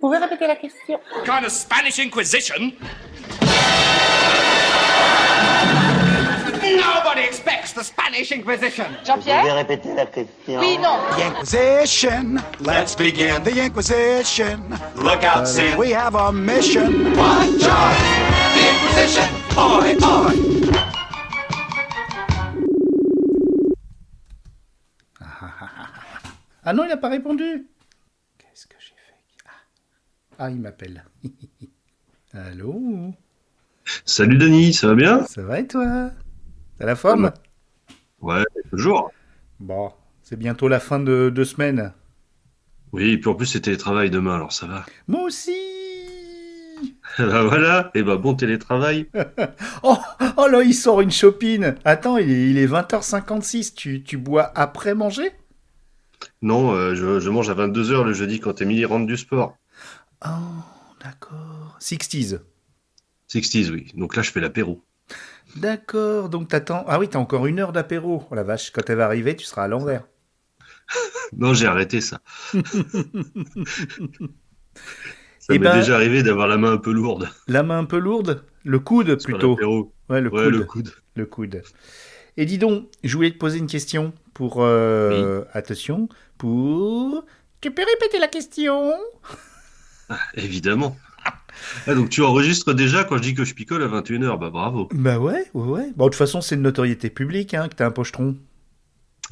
Pouvez répéter la question? Kind of Spanish Inquisition? Nobody expects the Spanish Inquisition. Pouvez Jean-Pierre? répéter la question? Oui, non. The Inquisition, let's begin the Inquisition. Look out, Sam. We have a mission. One charge! The Inquisition! Oi, oi! Ah non, il n'a pas répondu. Qu'est-ce que j'ai fait? Ah, il m'appelle. Allô? Salut Denis, ça va bien? Ça va et toi? T'as la forme? Ouais, toujours. Bon, c'est bientôt la fin de semaine. Oui, et puis en plus c'est télétravail demain, alors ça va. Moi aussi! Bah voilà, et bah bon télétravail. Oh, oh là, il sort une chopine. Attends, il est 20h56. Tu bois après manger? Non, je mange à 22h le jeudi quand Émilie rentre du sport. Oh, d'accord. 60s. 60s, oui. Donc là je fais l'apéro. D'accord, donc t'attends... Ah oui, t'as encore 1 heure d'apéro. Oh la vache, quand elle va arriver, tu seras à l'envers. Non, j'ai arrêté ça. Ça Eh m'est ben- déjà arrivé d'avoir la main un peu lourde. La main un peu lourde? Le coude, Sur plutôt. l'apéro. Ouais, le Ouais, coude. le coude. Le coude. Et dis donc, je voulais te poser une question pour... Attention, pour... Tu peux répéter la question? Évidemment. Ah, donc tu enregistres déjà quand je dis que je picole à 21h, bah bravo. Bah ouais. Bon, de toute façon, c'est une notoriété publique, hein, que t'as un pochetron.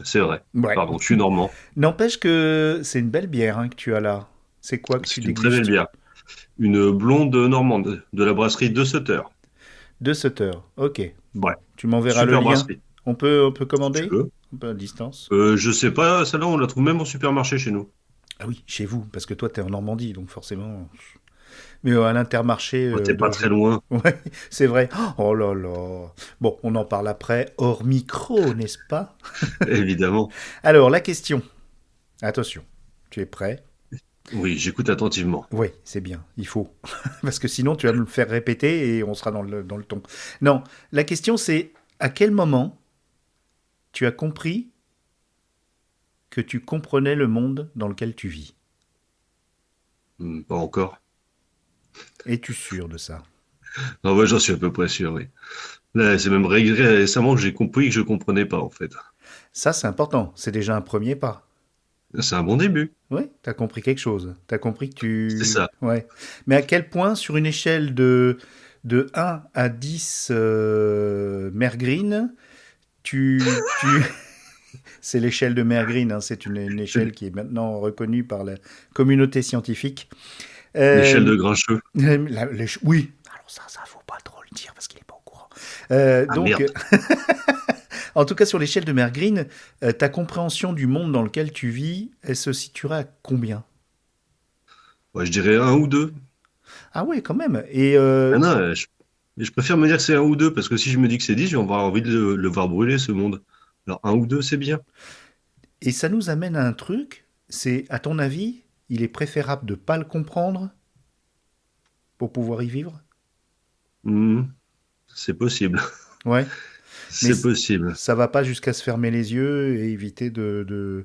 C'est vrai. Ouais. Pardon, je suis normand. N'empêche que c'est une belle bière, hein, que tu as là. C'est quoi que C'est tu une très dégustes? belle bière. Une blonde normande de la brasserie De Sutter. De Sutter, ok. Ouais. Tu m'enverras le Super lien. brasserie. On peut commander? Tu veux. Un peu à distance. Je sais pas, celle-là on la trouve même au supermarché chez nous. Ah oui, chez vous, parce que toi, t'es en Normandie, donc forcément... Mais à l'Intermarché... T'es pas très loin. Ouais, c'est vrai. Oh là là. Bon, on en parle après, hors micro, n'est-ce pas? Évidemment. Alors, la question. Attention, tu es prêt? Oui, j'écoute attentivement. Oui, c'est bien, il faut. Parce que sinon, tu vas me le faire répéter et on sera dans le ton. Non, la question c'est, à quel moment tu as compris que tu comprenais le monde dans lequel tu vis? Pas encore. Es-tu sûr de ça? Non, ouais, j'en suis à peu près sûr, oui. Là, c'est même récemment que j'ai compris que je comprenais pas, en fait. Ça, c'est important. C'est déjà un premier pas. C'est un bon début. Oui, tu as compris quelque chose. Tu as compris que tu... C'est ça. Ouais. Mais à quel point, sur une échelle de 1 à 10 Mergreen, tu... C'est l'échelle de Mergreen, hein, c'est une échelle qui est maintenant reconnue par la communauté scientifique. L'échelle de Grincheux. Oui, alors ça faut pas trop le dire parce qu'il est pas au courant. Donc, merde. en tout cas, sur l'échelle de Mergreen, ta compréhension du monde dans lequel tu vis, elle se situerait à combien? Ouais, je dirais 1 ou 2. Ah ouais, quand même. Et Ah non, je préfère me dire que c'est 1 ou 2, parce que si je me dis que c'est 10, je vais avoir envie de le voir brûler, ce monde. Alors 1 ou 2, c'est bien. Et ça nous amène à un truc, c'est, à ton avis, il est préférable de pas le comprendre pour pouvoir y vivre? C'est possible. Ouais. C'est possible. Ça va pas jusqu'à se fermer les yeux et éviter de...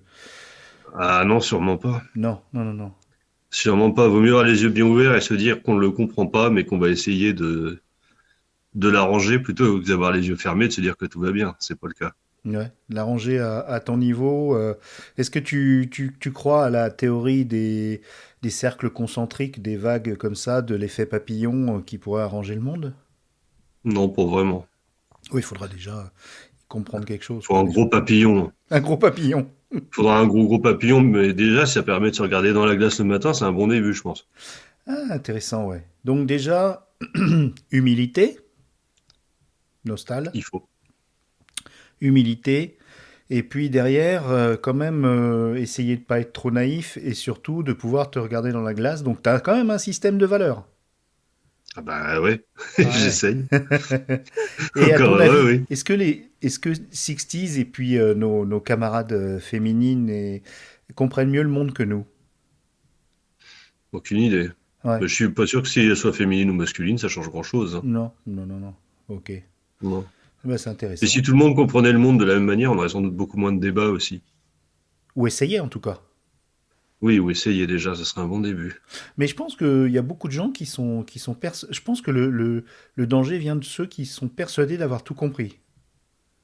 Ah non, sûrement pas. Non. Sûrement pas. Vaut mieux avoir les yeux bien ouverts et se dire qu'on ne le comprend pas, mais qu'on va essayer de l'arranger plutôt que d'avoir les yeux fermés, de se dire que tout va bien. C'est pas le cas. Ouais, l'arranger à ton niveau. Est-ce que tu crois à la théorie des cercles concentriques, des vagues comme ça, de l'effet papillon qui pourrait arranger le monde? Non, pas vraiment. Oui, il faudra déjà comprendre quelque chose. Faut un gros papillon. Un gros papillon. Faudra un gros papillon, mais déjà, si ça permet de se regarder dans la glace le matin, c'est un bon début, je pense. Ah, intéressant, ouais. Donc déjà, humilité, nostal, Il faut. humilité, et puis derrière, quand même, essayer de pas être trop naïf, et surtout de pouvoir te regarder dans la glace. Donc tu as quand même un système de valeurs. Ah bah ouais, Ouais. j'essaye. Et à ton Encore avis, heureux, oui. est-ce que 60s et puis nos camarades féminines comprennent mieux le monde que nous? Aucune idée. Ouais. Mais je suis pas sûr que si elle soit féminine ou masculine, ça change grand-chose. Non. Ok. Non. Bah, c'est intéressant. Et si tout le monde comprenait le monde de la même manière, on aurait sans doute beaucoup moins de débats aussi. Ou essayer en tout cas. Oui, ou essayer déjà, ce serait un bon début. Mais je pense qu'il y a beaucoup de gens je pense que le danger vient de ceux qui sont persuadés d'avoir tout compris.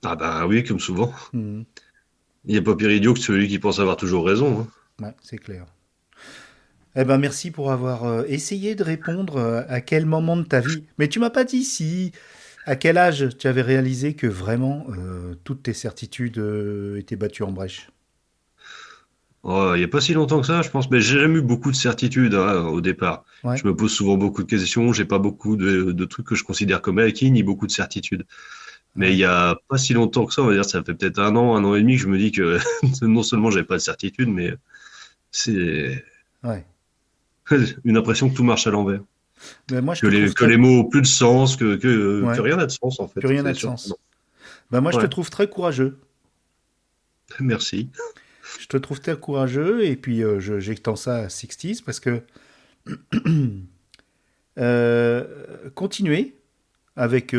Ah bah oui, comme souvent. Mhm. Il n'y a pas pire idiot que celui qui pense avoir toujours raison, hein. Ouais, c'est clair. Eh ben, merci pour avoir essayé de répondre à quel moment de ta vie. Mais tu m'as pas dit si, à quel âge tu avais réalisé que vraiment toutes tes certitudes étaient battues en brèche. Oh, il n'y a pas si longtemps que ça, je pense. Mais j'ai jamais eu beaucoup de certitudes hein, au départ. Ouais. Je me pose souvent beaucoup de questions. J'ai pas beaucoup de trucs que je considère comme acquis, ni beaucoup de certitudes. Mais il Ouais. y a pas si longtemps que ça, on va dire, ça fait peut-être un an et demi que je me dis que non seulement j'avais pas de certitude, mais c'est Ouais. une impression que tout marche à l'envers. Ben, moi, je Que te trouve que très... les mots ont plus de sens, que Ouais. rien n'a de sens, en fait. Plus rien n'a C'est de surprenant. sens. Ben, moi, je te Ouais, trouve très courageux. merci. Je te trouve très courageux et puis j'étends ça à 60 parce que continuez avec,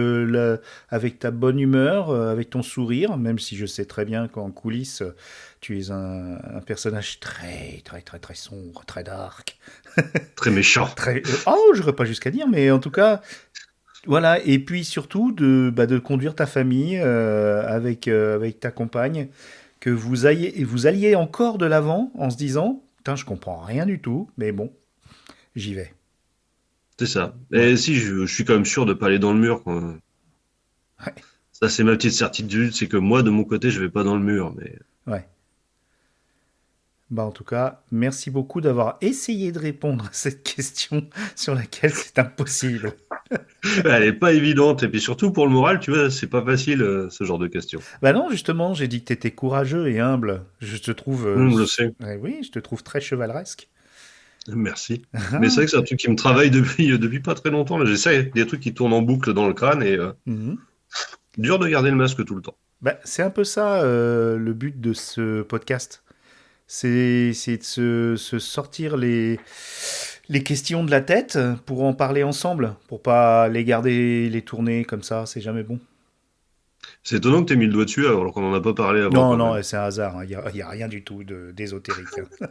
avec ta bonne humeur, avec ton sourire, même si je sais très bien qu'en coulisses, tu es un personnage très, très, très, très sombre, très dark. Très méchant. Très, oh, je n'irais pas jusqu'à dire, mais en tout cas, voilà. Et puis surtout, de conduire ta famille avec ta compagne, que vous alliez encore de l'avant en se disant, putain, je comprends rien du tout, mais bon, j'y vais. C'est ça. Ouais. Et si je suis quand même sûr de pas aller dans le mur, quoi. Ouais. Ça, c'est ma petite certitude, c'est que moi, de mon côté, je vais pas dans le mur. Mais Ouais. Bah, en tout cas, merci beaucoup d'avoir essayé de répondre à cette question sur laquelle c'est impossible. elle est pas évidente. Et puis surtout pour le moral, tu vois, c'est pas facile ce genre de questions. Bah non, justement, j'ai dit que tu étais courageux et humble. Je te trouve... Je sais. ouais, oui, je te trouve très chevaleresque. Merci. Mais c'est vrai que c'est un truc qui me travaille depuis pas très longtemps. Là, j'essaie des trucs qui tournent en boucle dans le crâne et Mhm. dur de garder le masque tout le temps. Bah, c'est un peu ça le but de ce podcast. C'est de se sortir les questions de la tête pour en parler ensemble, pour pas les garder, les tourner comme ça, c'est jamais bon. C'est étonnant que tu aies mis le doigt dessus alors qu'on en a pas parlé avant Non, quand non, même. c'est un hasard, il y a rien du tout d'ésotérique. Hein.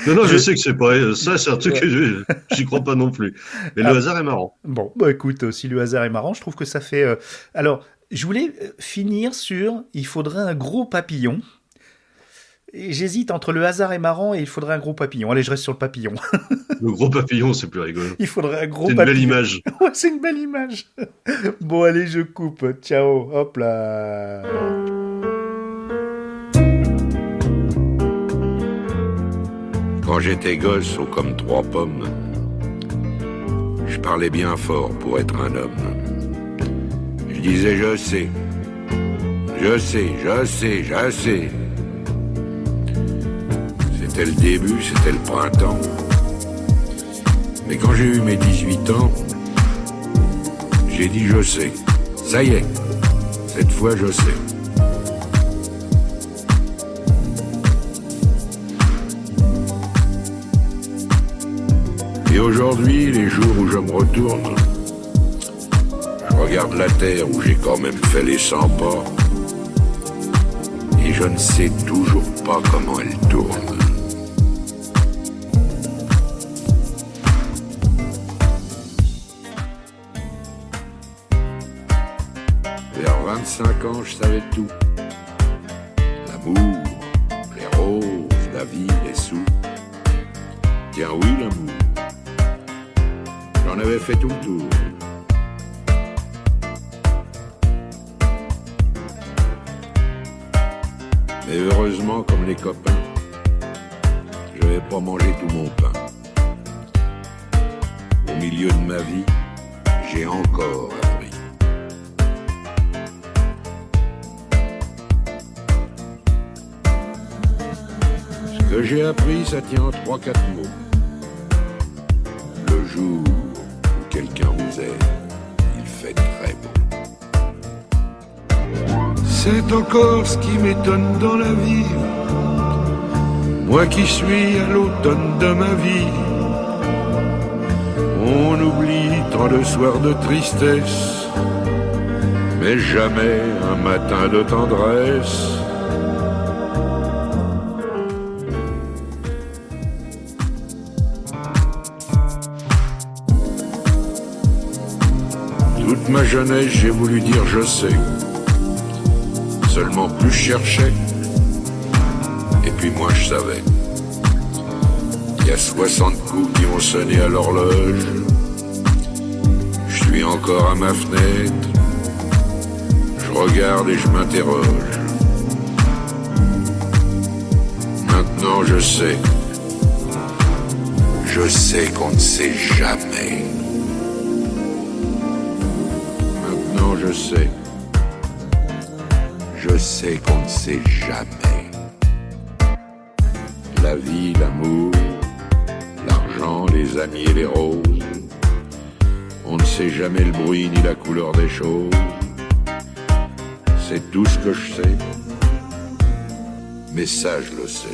Non, non, je Je... sais que c'est pas ça, c'est un truc Ouais. que j'y crois pas non plus. Mais le Ah, hasard est marrant. bon, bah écoute, si le hasard est marrant, je trouve que ça fait... Alors, je voulais finir sur, il faudrait un gros papillon. Et j'hésite entre le hasard est marrant et il faudrait un gros papillon. Allez, je reste sur le papillon. Le gros papillon, c'est plus rigolo. Il faudrait un gros C'est une belle papillon. image. Ouais, c'est une belle image. Bon, allez, je coupe. Ciao. Hop là. Quand j'étais gosse, haut comme 3 pommes, je parlais bien fort pour être un homme. Je disais je sais, je sais, je sais, je sais. C'était le début, c'était le printemps. Mais quand j'ai eu mes 18 ans, j'ai dit je sais. Ça y est, cette fois je sais. Et aujourd'hui, les jours où je me retourne, je regarde la terre où j'ai quand même fait les 100 pas, et je ne sais toujours pas comment elle tourne. Vers 25 ans, je savais tout. L'amour, les roses, la vie, les sous. Tiens oui, l'amour. J'en avais fait tout le tour. Mais heureusement, comme les copains, je n'avais pas mangé tout mon pain. Au milieu de ma vie, j'ai encore appris. Ce que j'ai appris, ça tient en 3-4 mots. Le jour où quelqu'un vous aime, il fait très beau. C'est encore ce qui m'étonne dans la vie. Moi qui suis à l'automne de ma vie. On oublie tant de soirs de tristesse, mais jamais un matin de tendresse. Toute ma jeunesse, j'ai voulu dire je sais. Seulement plus je cherchais, et puis moins je savais. Il y a 60 coups qui ont sonné à l'horloge. Je suis encore à ma fenêtre. Je regarde et je m'interroge. Maintenant je sais. Je sais qu'on ne sait jamais. Maintenant je sais. Je sais qu'on ne sait jamais. La vie, l'amour, l'argent, les amis et les roses. On ne sait jamais le bruit ni la couleur des choses. C'est tout ce que je sais. Mais ça, je le sais.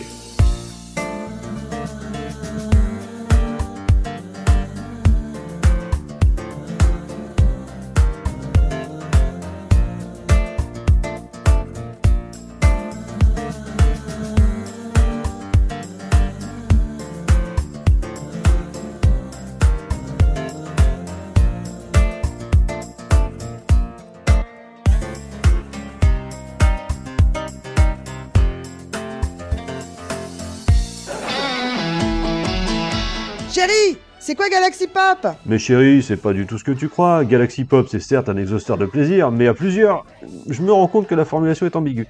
Chérie, c'est quoi Galaxy Pop? Mais chérie, c'est pas du tout ce que tu crois. Galaxy Pop, c'est certes un exhausteur de plaisir, mais à plusieurs, je me rends compte que la formulation est ambiguë.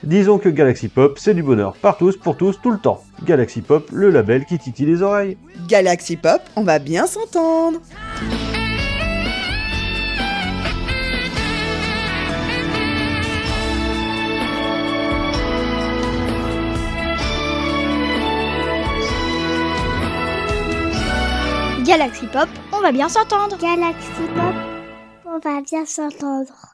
Disons que Galaxy Pop, c'est du bonheur par tous, pour tous, tout le temps. Galaxy Pop, le label qui titille les oreilles. Galaxy Pop, on va bien s'entendre. Galaxy Pop, on va bien s'entendre. Galaxy Pop, on va bien s'entendre.